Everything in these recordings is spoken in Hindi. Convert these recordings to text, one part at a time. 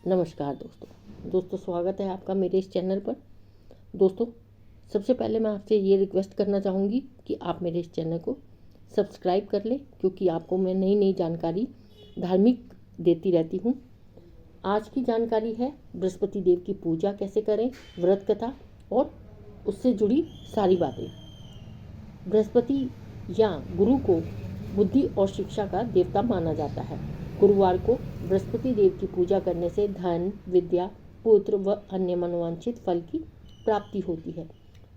नमस्कार दोस्तों स्वागत है आपका मेरे इस चैनल पर। दोस्तों, सबसे पहले मैं आपसे ये रिक्वेस्ट करना चाहूँगी कि आप मेरे इस चैनल को सब्सक्राइब कर लें, क्योंकि आपको मैं नई नई जानकारी धार्मिक देती रहती हूँ। आज की जानकारी है बृहस्पति देव की पूजा कैसे करें, व्रत कथा और उससे जुड़ी सारी बातें। बृहस्पति या गुरु को बुद्धि और शिक्षा का देवता माना जाता है। गुरुवार को बृहस्पति देव की पूजा करने से धन, विद्या, पुत्र व अन्य मनोवांछित फल की प्राप्ति होती है।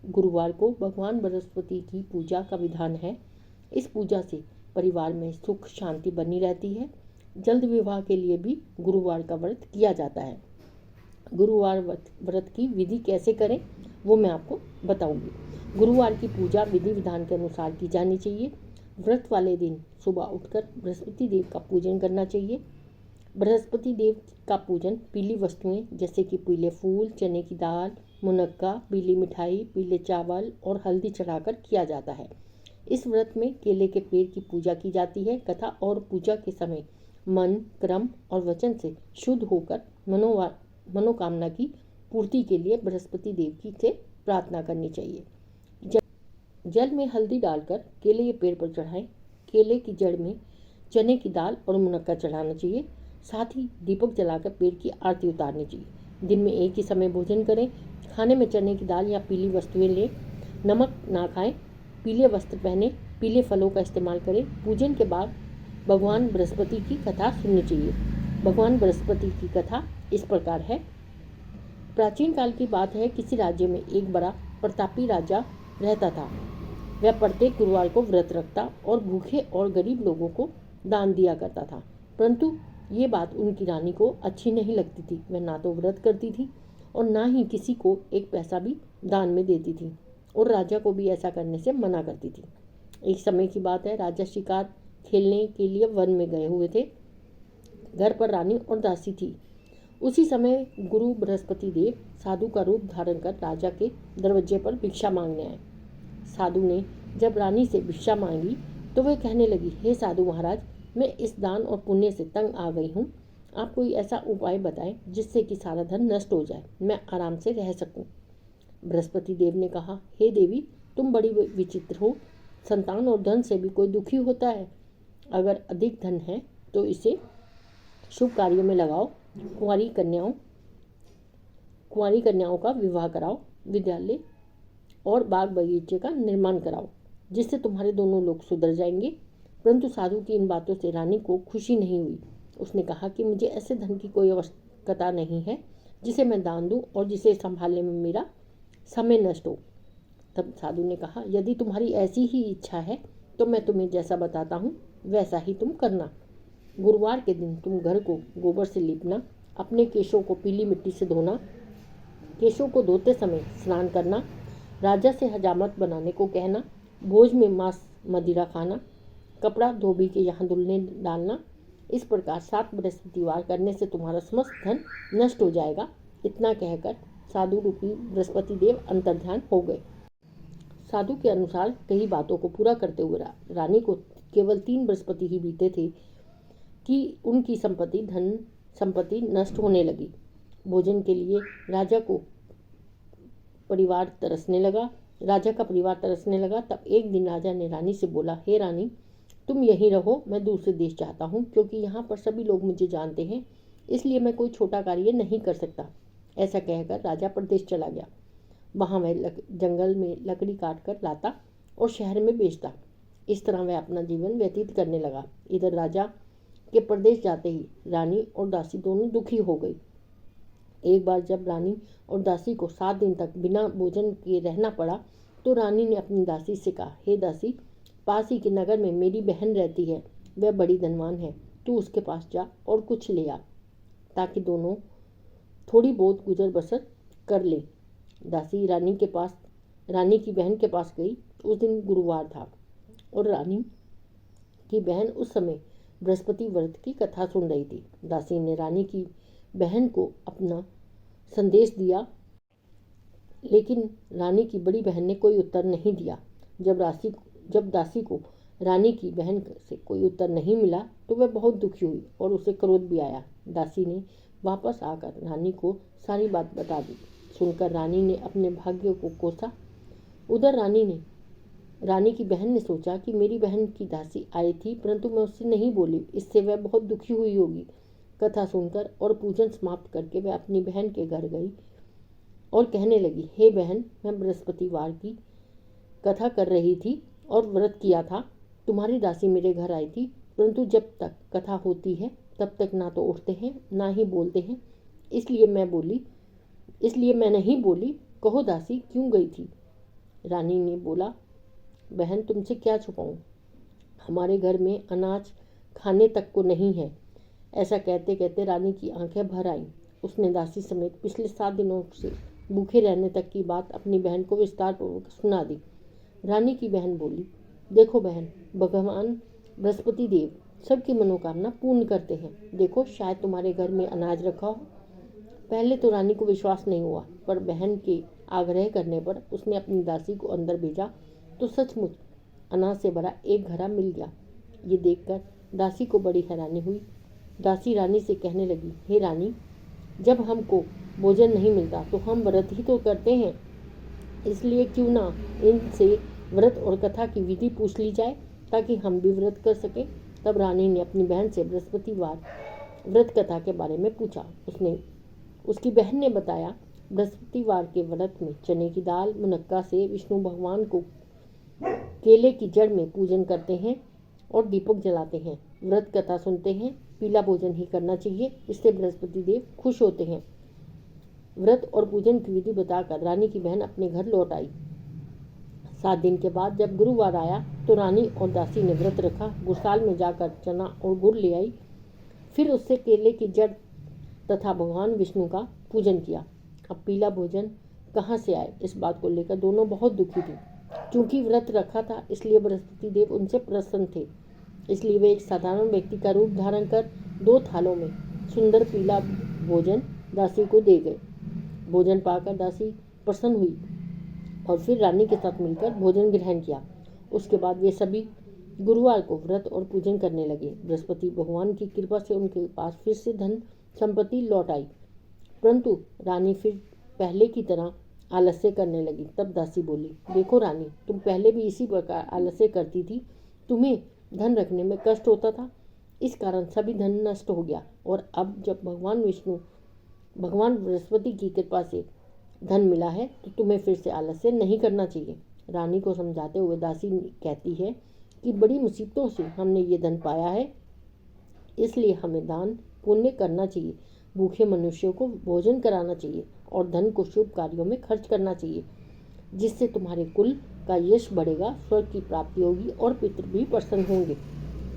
गुरुवार को भगवान बृहस्पति की पूजा का विधान है। इस पूजा से परिवार में सुख शांति बनी रहती है। जल्द विवाह के लिए भी गुरुवार का व्रत किया जाता है। गुरुवार व्रत की विधि कैसे करें वो मैं आपको बताऊंगी। गुरुवार की पूजा विधि विधान के अनुसार की जानी चाहिए। व्रत वाले दिन सुबह उठकर बृहस्पति देव का पूजन करना चाहिए। बृहस्पति देव का पूजन पीली वस्तुएं जैसे कि पीले फूल, चने की दाल, मुनक्का, पीली मिठाई, पीले चावल और हल्दी चढ़ाकर किया जाता है। इस व्रत में केले के पेड़ की पूजा की जाती है। कथा और पूजा के समय मन, क्रम और वचन से शुद्ध होकर मनोकामना की पूर्ति के लिए बृहस्पति देव की से प्रार्थना करनी चाहिए। जल में हल्दी डालकर केले के पेड़ पर चढ़ाएं। केले की जड़ में चने की दाल और मुनक्का चढ़ाना चाहिए। साथ ही दीपक जलाकर पेड़ की आरती उतारनी चाहिए। दिन में एक ही समय भोजन करें। खाने में चने की दाल या पीली वस्तुएं लें। नमक ना खाएं। पीले वस्त्र पहने, पीले फलों का इस्तेमाल करें। पूजन के बाद भगवान बृहस्पति की कथा सुननी चाहिए। भगवान बृहस्पति की कथा इस प्रकार है। प्राचीन काल की बात है, किसी राज्य में एक बड़ा प्रतापी राजा रहता था। वह प्रत्येक गुरुवार को व्रत रखता और भूखे और गरीब लोगों को दान दिया करता था। परंतु ये बात उनकी रानी को अच्छी नहीं लगती थी। वह ना तो व्रत करती थी और ना ही किसी को एक पैसा भी दान में देती थी, और राजा को भी ऐसा करने से मना करती थी। एक समय की बात है, राजा शिकार खेलने के लिए वन में गए हुए थे। घर पर रानी और दासी थी। उसी समय गुरु बृहस्पति देव साधु का रूप धारण कर राजा के दरवाजे पर भिक्षा मांगने आए। साधु ने जब रानी से भिक्षा मांगी तो वह कहने लगी, हे साधु महाराज, मैं इस दान और पुण्य से तंग आ गई हूँ। आप कोई ऐसा उपाय बताएं जिससे कि सारा धन नष्ट हो जाए, मैं आराम से रह सकूं। बृहस्पति देव ने कहा, हे देवी, तुम बड़ी विचित्र हो। संतान और धन से भी कोई दुखी होता है। अगर अधिक धन है तो इसे शुभ कार्यों में लगाओ। कुंवारी कन्याओं का विवाह कराओ। विद्यालय और बाग बगीचे का निर्माण कराओ, जिससे तुम्हारे दोनों लोग सुधर जाएंगे। परंतु साधु की इन बातों से रानी को खुशी नहीं हुई। उसने कहा कि मुझे ऐसे धन की कोई आवश्यकता नहीं है जिसे मैं दान दूं और जिसे संभालने में मेरा समय नष्ट हो। तब साधु ने कहा, यदि तुम्हारी ऐसी ही इच्छा है तो मैं तुम्हें जैसा बताता हूँ वैसा ही तुम करना। गुरुवार के दिन तुम घर को गोबर से लीपना, अपने केशों को पीली मिट्टी से धोना, केशों को धोते समय स्नान करना, राजा से हजामत बनाने को कहना, भोज में मांस मदिरा खाना, कपड़ा धोबी के यहाँ धुलने डालना। इस प्रकार 7 बृहस्पतिवार करने से तुम्हारा समस्त धन नष्ट हो जाएगा। इतना कहकर साधु रूपी बृहस्पति देव अंतर्ध्यान हो गए। साधु के अनुसार कई बातों को पूरा करते हुए रानी को केवल 3 बृहस्पति ही बीते थे कि उनकी धन संपत्ति नष्ट होने लगी। भोजन के लिए राजा का परिवार तरसने लगा। तब एक दिन राजा ने रानी से बोला, हे रानी, तुम यहीं रहो, मैं दूसरे देश जाता हूँ, क्योंकि यहाँ पर सभी लोग मुझे जानते हैं, इसलिए मैं कोई छोटा कार्य नहीं कर सकता। ऐसा कहकर राजा प्रदेश चला गया। वहाँ वह जंगल में लकड़ी काट कर लाता और शहर में बेचता। इस तरह वह अपना जीवन व्यतीत करने लगा। इधर राजा के प्रदेश जाते ही रानी और दासी दोनों दुखी हो गई। एक बार जब रानी और दासी को 7 दिन तक बिना भोजन किए रहना पड़ा तो रानी ने अपनी दासी से कहा, हे दासी, पास ही के नगर में मेरी बहन रहती है, वह बड़ी धनवान है, तू उसके पास जा और कुछ ले आ, ताकि दोनों थोड़ी बहुत गुजर बसर कर ले। दासी रानी की बहन के पास गई। उस दिन गुरुवार था और रानी की बहन उस समय बृहस्पति व्रत की कथा सुन रही थी। दासी ने रानी की बहन को अपना संदेश दिया, लेकिन रानी की बड़ी बहन ने कोई उत्तर नहीं दिया। जब दासी को रानी की बहन से कोई उत्तर नहीं मिला तो वह बहुत दुखी हुई और उसे क्रोध भी आया। दासी ने वापस आकर रानी को सारी बात बता दी। सुनकर रानी ने अपने भाग्य को कोसा। उधर रानी की बहन ने सोचा कि मेरी बहन की दासी आई थी, परंतु मैं उससे नहीं बोली, इससे वह बहुत दुखी हुई होगी। कथा सुनकर और पूजन समाप्त करके वह अपनी बहन के घर गई और कहने लगी, हे बहन, मैं बृहस्पतिवार की कथा कर रही थी और व्रत किया था। तुम्हारी दासी मेरे घर आई थी, परंतु जब तक कथा होती है तब तक ना तो उठते हैं ना ही बोलते हैं, इसलिए मैं नहीं बोली। कहो दासी क्यों गई थी? रानी ने बोला, बहन तुमसे क्या छुपाऊं, हमारे घर में अनाज खाने तक को नहीं है। ऐसा कहते कहते रानी की आंखें भर आईं। उसने दासी समेत पिछले 7 दिनों से भूखे रहने तक की बात अपनी बहन को विस्तार पूर्वक सुना दी। रानी की बहन बोली, देखो बहन, भगवान बृहस्पति देव सबकी मनोकामना पूर्ण करते हैं। देखो शायद तुम्हारे घर में अनाज रखा हो। पहले तो रानी को विश्वास नहीं हुआ, पर बहन के आग्रह करने पर उसने अपनी दासी को अंदर भेजा तो सचमुच अनाज से भरा एक घड़ा मिल गया। ये देखकर दासी को बड़ी हैरानी हुई। दासी रानी से कहने लगी, हे रानी, जब हमको भोजन नहीं मिलता तो हम व्रत ही तो करते हैं, इसलिए क्यों ना इनसे व्रत और कथा की विधि पूछ ली जाए ताकि हम भी व्रत कर सकें। तब रानी ने अपनी बहन से बृहस्पतिवार व्रत कथा के बारे में पूछा। उसकी बहन ने बताया, बृहस्पतिवार के व्रत में चने की दाल मुनक्का से विष्णु भगवान को केले की जड़ में पूजन करते हैं और दीपक जलाते हैं। व्रत कथा सुनते हैं, पीला भोजन ही करना चाहिए, इससे बृहस्पति देव खुश होते हैं। व्रत और पूजन की विधि बताकर रानी की बहन अपने घर लौट आई। 7 दिन के बाद जब गुरुवार आया तो रानी और दासी ने व्रत रखा। गुसाल में जाकर चना और गुड़ ले आई, फिर उससे केले की जड़ तथा भगवान विष्णु का पूजन किया। अब पीला भोजन कहाँ से आए, इस बात को लेकर दोनों बहुत दुखी थे। क्योंकि व्रत रखा था इसलिए बृहस्पति देव उनसे प्रसन्न थे, इसलिए वे एक साधारण व्यक्ति का रूप धारण कर 2 थालों में सुंदर पीला भोजन दासी को दे गए। भोजन पाकर दासी प्रसन्न हुई और फिर रानी के साथ मिलकर भोजन ग्रहण किया। उसके बाद वे सभी गुरुवार को व्रत और पूजन करने लगे। बृहस्पति भगवान की कृपा से उनके पास फिर से धन संपत्ति लौट आई, परंतु रानी फिर पहले की तरह आलस्य करने लगी। तब दासी बोली, देखो रानी, तुम पहले भी इसी प्रकार आलस्य करती थी, तुम्हें धन रखने में कष्ट होता था, इस कारण सभी धन नष्ट हो गया, और अब जब भगवान बृहस्पति की कृपा से धन मिला है तो तुम्हें फिर से आलस्य नहीं करना चाहिए। रानी को समझाते हुए दासी कहती है कि बड़ी मुसीबतों से हमने ये धन पाया है, इसलिए हमें दान पुण्य करना चाहिए, भूखे मनुष्यों को भोजन कराना चाहिए और धन को शुभ कार्यों में खर्च करना चाहिए, जिससे तुम्हारे कुल का यश बढ़ेगा, स्वर्ग की प्राप्ति होगी और पितृ भी प्रसन्न होंगे।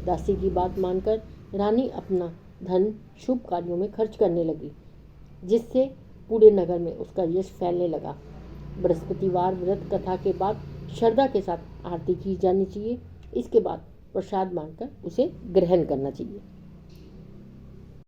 दासी की बात मानकर रानी अपना धन शुभ कार्यों में खर्च करने लगी, जिससे पूरे नगर में उसका यश फैलने लगा। बृहस्पतिवार व्रत कथा के बाद श्रद्धा के साथ आरती की जानी चाहिए। इसके बाद प्रसाद मांगकर उसे ग्रहण करना चाहिए।